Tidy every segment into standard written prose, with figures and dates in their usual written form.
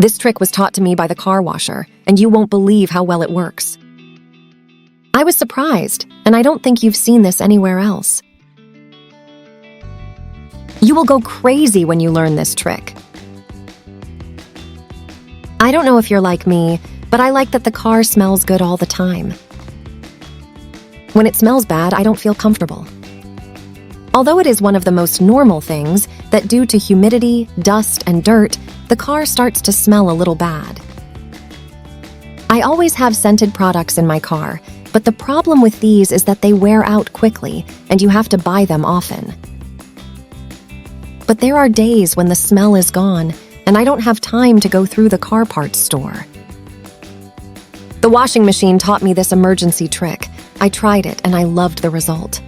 This trick was taught to me by the car washer, and you won't believe how well it works. I was surprised, and I don't think you've seen this anywhere else. You will go crazy when you learn this trick. I don't know if you're like me, but I like that the car smells good all the time. When it smells bad, I don't feel comfortable. Although it is one of the most normal things that due to humidity, dust, and dirt, the car starts to smell a little bad. I always have scented products in my car, but the problem with these is that they wear out quickly and you have to buy them often. But there are days when the smell is gone and I don't have time to go through the car parts store. The washing machine taught me this emergency trick. I tried it and I loved the result.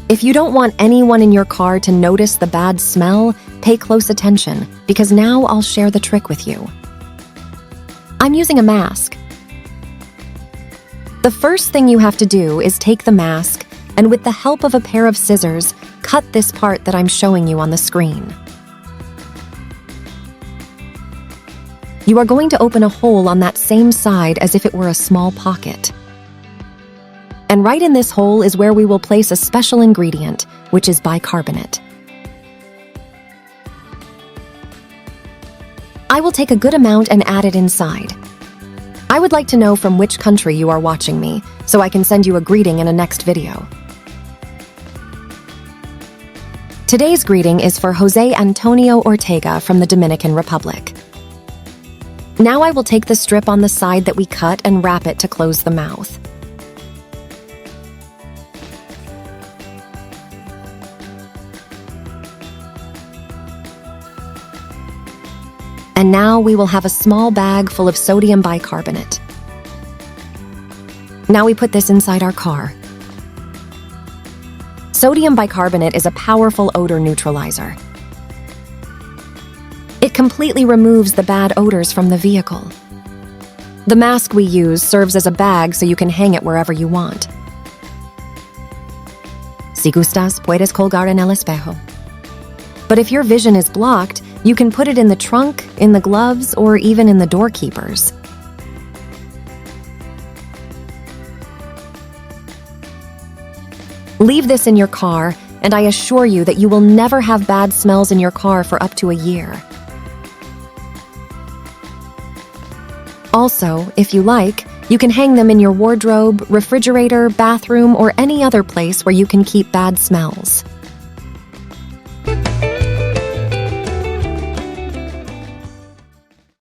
If you don't want anyone in your car to notice the bad smell, pay close attention, because now I'll share the trick with you. I'm using a mask. The first thing you have to do is take the mask and with the help of a pair of scissors, cut this part that I'm showing you on the screen. You are going to open a hole on that same side as if it were a small pocket. And right in this hole is where we will place a special ingredient, which is bicarbonate. I will take a good amount and add it inside. I would like to know from which country you are watching me, so I can send you a greeting in a next video. Today's greeting is for Jose Antonio Ortega from the Dominican Republic. Now I will take the strip on the side that we cut and wrap it to close the mouth. And now we will have a small bag full of sodium bicarbonate. Now we put this inside our car. Sodium bicarbonate is a powerful odor neutralizer. It completely removes the bad odors from the vehicle. The mask we use serves as a bag so you can hang it wherever you want. Si gustas, puedes colgar en el espejo. But if your vision is blocked, you can put it in the trunk, in the gloves, or even in the doorkeepers. Leave this in your car, and I assure you that you will never have bad smells in your car for up to a year. Also, if you like, you can hang them in your wardrobe, refrigerator, bathroom, or any other place where you can keep bad smells.